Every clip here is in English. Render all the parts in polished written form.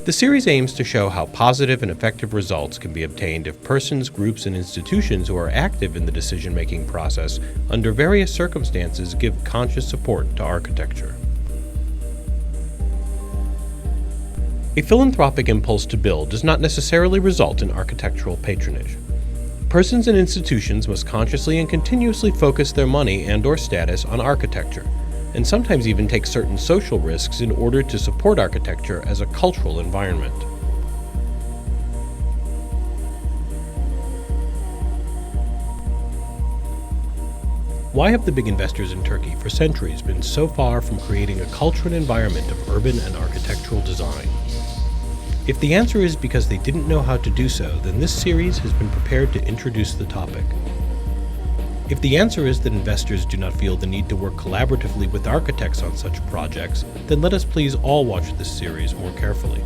The series aims to show how positive and effective results can be obtained if persons, groups, and institutions who are active in the decision-making process under various circumstances give conscious support to architecture. A philanthropic impulse to build does not necessarily result in architectural patronage. Persons and institutions must consciously and continuously focus their money and/or status on architecture, and sometimes even take certain social risks in order to support architecture as a cultural environment. Why have the big investors in Turkey for centuries been so far from creating a culture and environment of urban and architectural design? If the answer is because they didn't know how to do so, then this series has been prepared to introduce the topic. If the answer is that investors do not feel the need to work collaboratively with architects on such projects, then let us please all watch this series more carefully.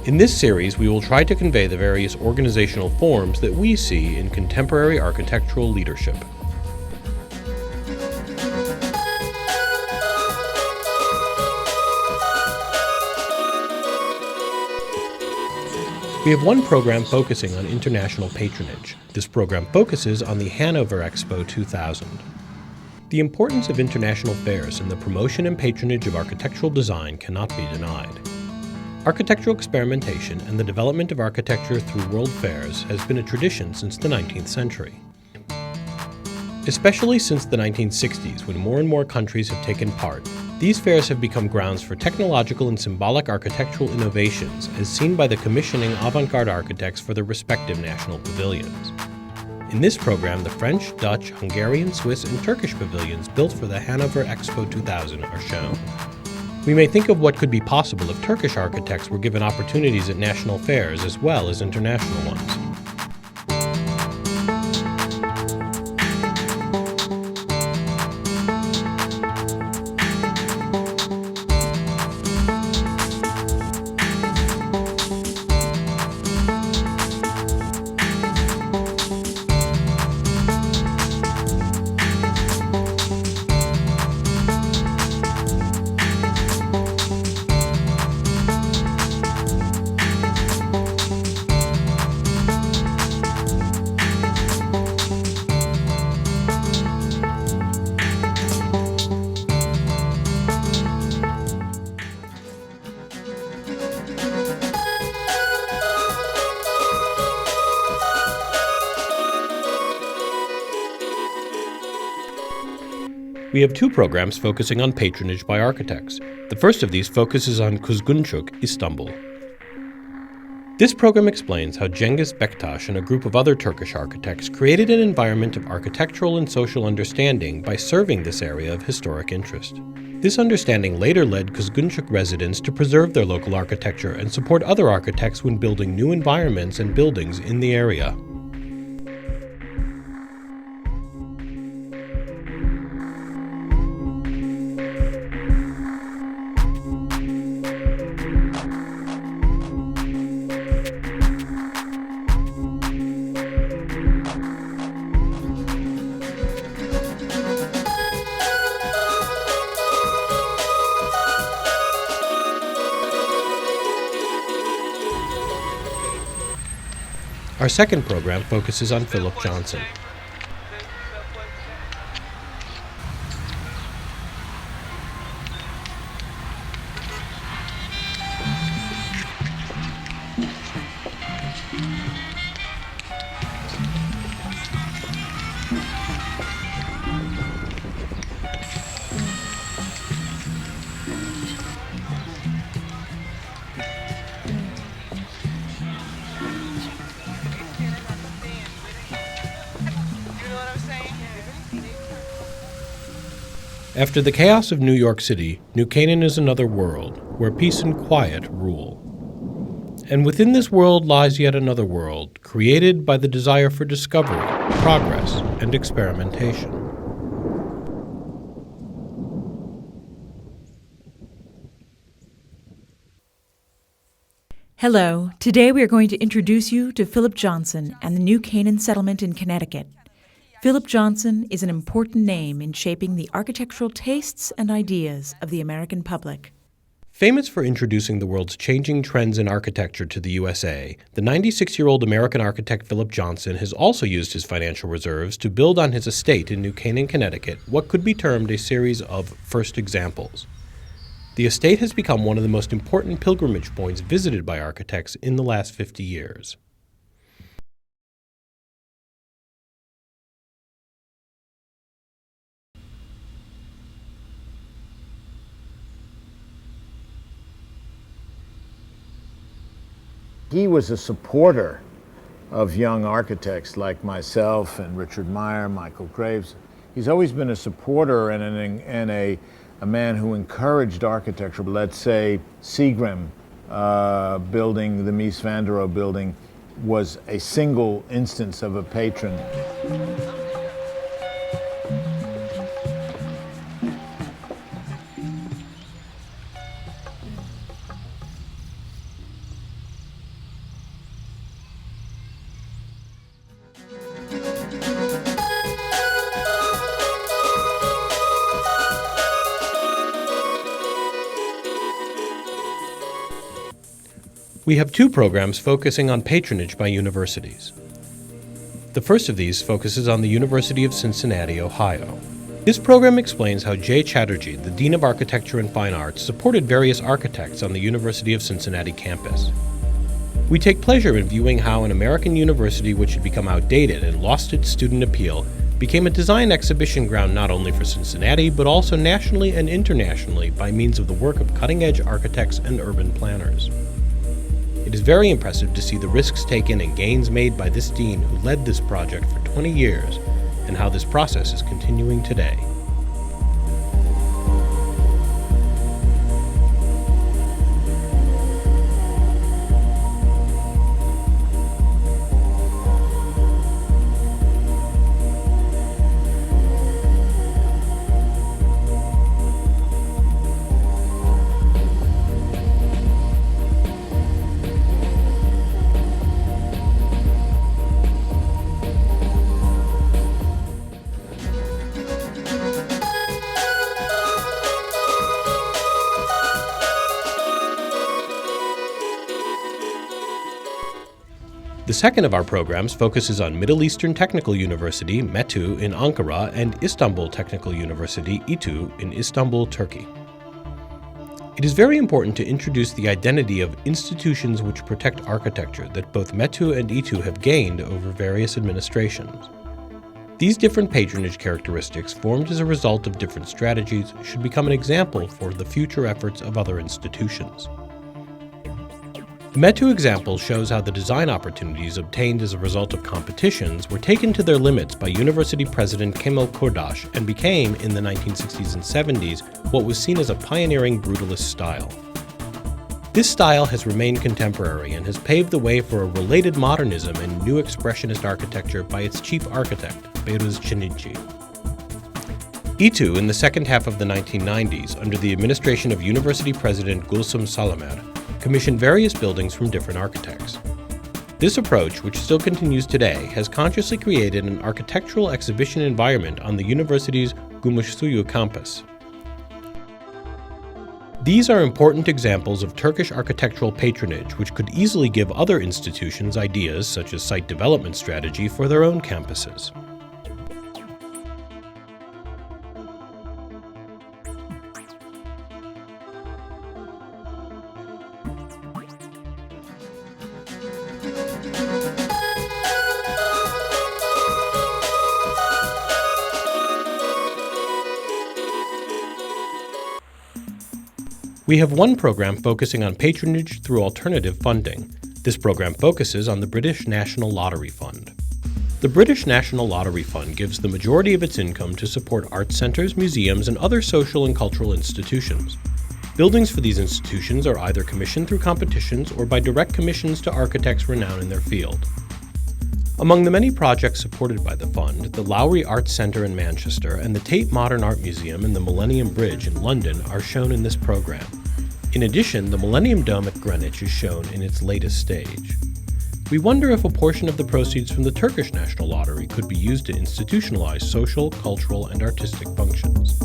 In this series, we will try to convey the various organizational forms that we see in contemporary architectural leadership. We have one program focusing on international patronage. This program focuses on the Hanover Expo 2000. The importance of international fairs in the promotion and patronage of architectural design cannot be denied. Architectural experimentation and the development of architecture through world fairs has been a tradition since the 19th century. Especially since the 1960s, when more and more countries have taken part, these fairs have become grounds for technological and symbolic architectural innovations, as seen by the commissioning avant-garde architects for their respective national pavilions. In this program, the French, Dutch, Hungarian, Swiss, and Turkish pavilions built for the Hanover Expo 2000 are shown. We may think of what could be possible if Turkish architects were given opportunities at national fairs as well as international ones. We have two programs focusing on patronage by architects. The first of these focuses on Kuzgunchuk, Istanbul. This program explains how Cengiz Bektaş and a group of other Turkish architects created an environment of architectural and social understanding by serving this area of historic interest. This understanding later led Kuzgunchuk residents to preserve their local architecture and support other architects when building new environments and buildings in the area. Our second program focuses on Philip Johnson. After the chaos of New York City, New Canaan is another world where peace and quiet rule. And within this world lies yet another world, created by the desire for discovery, progress, and experimentation. Hello. Today we are going to introduce you to Philip Johnson and the New Canaan settlement in Connecticut. Philip Johnson is an important name in shaping the architectural tastes and ideas of the American public. Famous for introducing the world's changing trends in architecture to the USA, the 96-year-old American architect Philip Johnson has also used his financial reserves to build on his estate in New Canaan, Connecticut, what could be termed a series of first examples. The estate has become one of the most important pilgrimage points visited by architects in the last 50 years. He was a supporter of young architects like myself and Richard Meyer, Michael Graves. He's always been a supporter and a man who encouraged architecture. Let's say Seagram building, the Mies van der Rohe building, was a single instance of a patron. We have two programs focusing on patronage by universities. The first of these focuses on the University of Cincinnati, Ohio. This program explains how Jay Chatterjee, the Dean of Architecture and Fine Arts, supported various architects on the University of Cincinnati campus. We take pleasure in viewing how an American university which had become outdated and lost its student appeal became a design exhibition ground not only for Cincinnati, but also nationally and internationally by means of the work of cutting-edge architects and urban planners. It is very impressive to see the risks taken and gains made by this dean who led this project for 20 years and how this process is continuing today. The second of our programs focuses on Middle Eastern Technical University, METÜ, in Ankara, and Istanbul Technical University, İTÜ, in Istanbul, Turkey. It is very important to introduce the identity of institutions which protect architecture that both METÜ and İTÜ have gained over various administrations. These different patronage characteristics, formed as a result of different strategies, should become an example for the future efforts of other institutions. The METÜ example shows how the design opportunities obtained as a result of competitions were taken to their limits by university president Kemal Kurdaş and became, in the 1960s and 70s, what was seen as a pioneering brutalist style. This style has remained contemporary and has paved the way for a related modernism and new expressionist architecture by its chief architect, Behruz Çinici. İTÜ, in the second half of the 1990s, under the administration of university president Gülsüm Salamer, commissioned various buildings from different architects. This approach, which still continues today, has consciously created an architectural exhibition environment on the university's Gümüşsuyu campus. These are important examples of Turkish architectural patronage which could easily give other institutions ideas such as site development strategy for their own campuses. We have one program focusing on patronage through alternative funding. This program focuses on the British National Lottery Fund. The British National Lottery Fund gives the majority of its income to support art centres, museums, and other social and cultural institutions. Buildings for these institutions are either commissioned through competitions or by direct commissions to architects renowned in their field. Among the many projects supported by the fund, the Lowry Arts Centre in Manchester and the Tate Modern Art Museum and the Millennium Bridge in London are shown in this program. In addition, the Millennium Dome at Greenwich is shown in its latest stage. We wonder if a portion of the proceeds from the Turkish National Lottery could be used to institutionalize social, cultural, and artistic functions.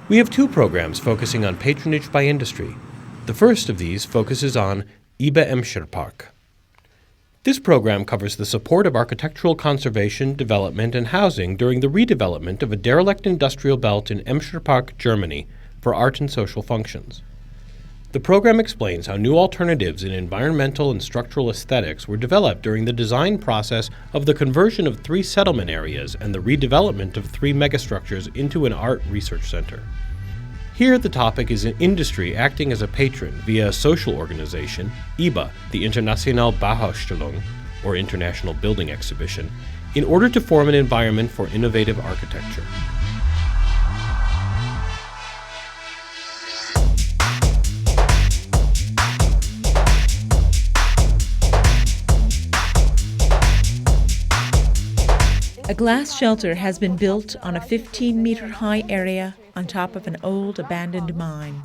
We have two programs focusing on patronage by industry. The first of these focuses on IBA Emşehirpark. This program covers the support of architectural conservation, development, and housing during the redevelopment of a derelict industrial belt in Emşehirpark, Germany, for art and social functions. The program explains how new alternatives in environmental and structural aesthetics were developed during the design process of the conversion of 3 settlement areas and the redevelopment of 3 megastructures into an art research center. Here, the topic is an industry acting as a patron via a social organization, IBA, the International Bauausstellung, or International Building Exhibition, in order to form an environment for innovative architecture. A glass shelter has been built on a 15-meter-high area on top of an old abandoned mine.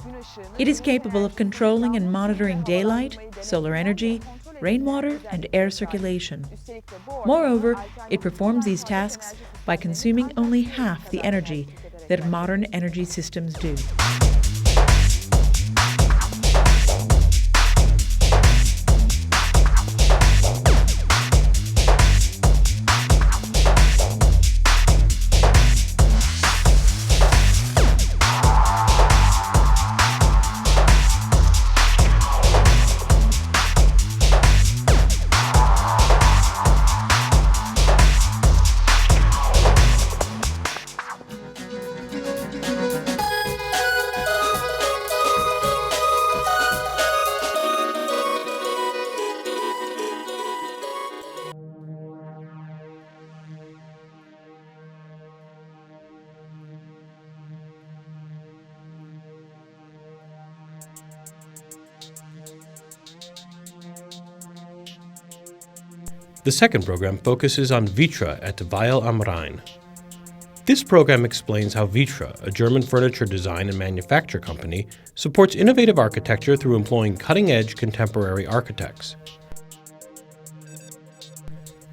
It is capable of controlling and monitoring daylight, solar energy, rainwater, and air circulation. Moreover, it performs these tasks by consuming only half the energy that modern energy systems do. The second program focuses on Vitra at Weil am Rhein. This program explains how Vitra, a German furniture design and manufacture company, supports innovative architecture through employing cutting-edge contemporary architects.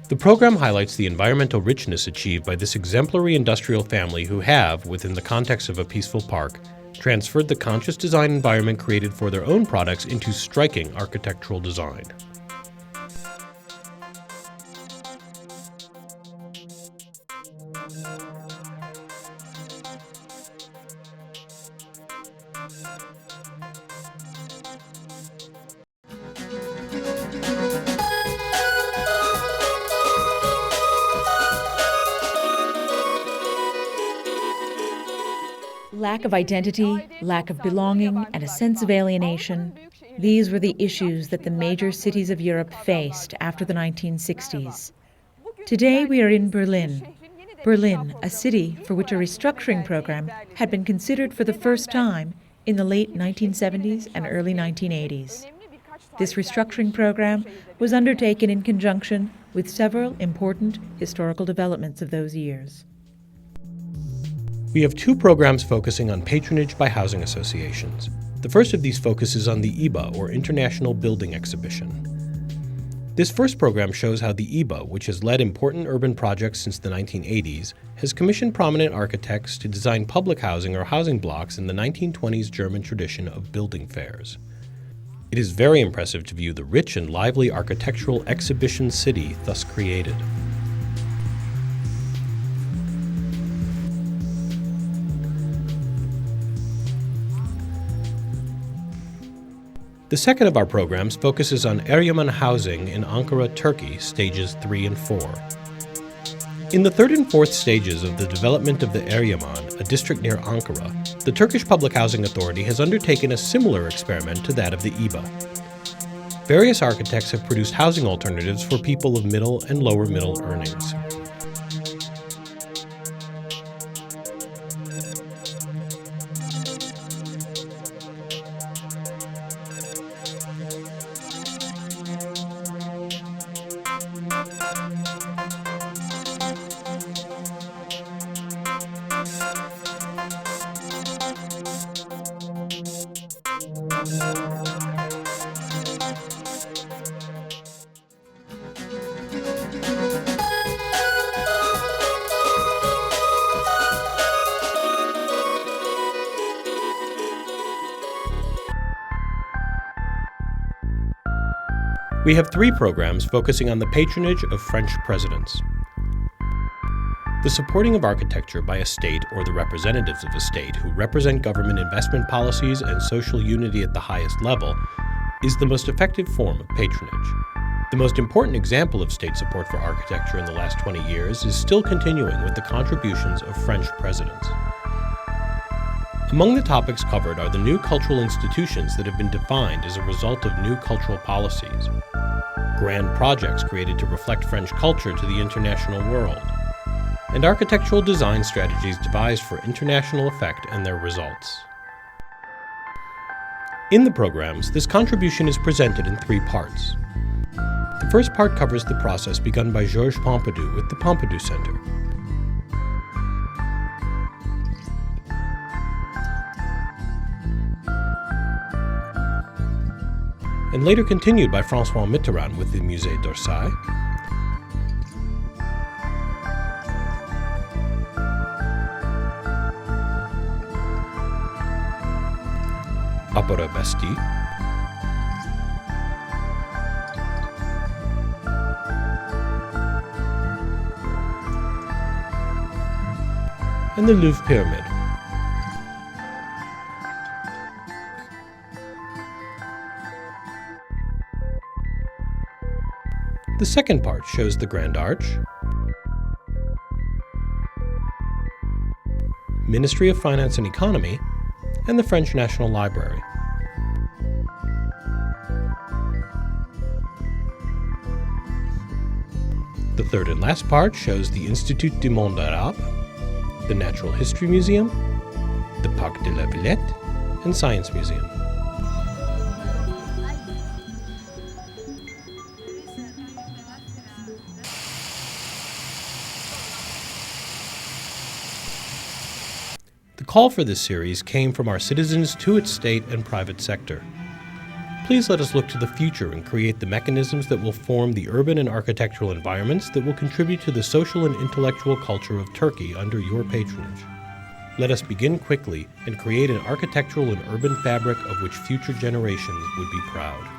The program highlights the environmental richness achieved by this exemplary industrial family who have, within the context of a peaceful park, transferred the conscious design environment created for their own products into striking architectural design. Lack of identity, lack of belonging, and a sense of alienation. These were the issues that the major cities of Europe faced after the 1960s. Today we are in Berlin. Berlin, a city for which a restructuring program had been considered for the first time in the late 1970s and early 1980s. This restructuring program was undertaken in conjunction with several important historical developments of those years. We have two programs focusing on patronage by housing associations. The first of these focuses on the IBA, or International Building Exhibition. This first program shows how the IBA, which has led important urban projects since the 1980s, has commissioned prominent architects to design public housing or housing blocks in the 1920s German tradition of building fairs. It is very impressive to view the rich and lively architectural exhibition city thus created. The second of our programs focuses on Eryaman housing in Ankara, Turkey, stages 3 and 4. In the third and fourth stages of the development of the Eryaman, a district near Ankara, the Turkish Public Housing Authority has undertaken a similar experiment to that of the IBA. Various architects have produced housing alternatives for people of middle and lower middle earnings. We have three programs focusing on the patronage of French presidents. The supporting of architecture by a state or the representatives of a state who represent government investment policies and social unity at the highest level is the most effective form of patronage. The most important example of state support for architecture in the last 20 years is still continuing with the contributions of French presidents. Among the topics covered are the new cultural institutions that have been defined as a result of new cultural policies, grand projects created to reflect French culture to the international world, and architectural design strategies devised for international effect and their results. In the programs, this contribution is presented in three parts. The first part covers the process begun by Georges Pompidou with the Pompidou Center. And later continued by François Mitterrand with the Musée d'Orsay, Opera Bastille, and the Louvre Pyramid. The second part shows the Grand Arch, Ministry of Finance and Economy, and the French National Library. The third and last part shows the Institut du Monde Arabe, the Natural History Museum, the Parc de la Villette, and Science Museum. The call for this series came from our citizens to its state and private sector. Please let us look to the future and create the mechanisms that will form the urban and architectural environments that will contribute to the social and intellectual culture of Turkey under your patronage. Let us begin quickly and create an architectural and urban fabric of which future generations would be proud.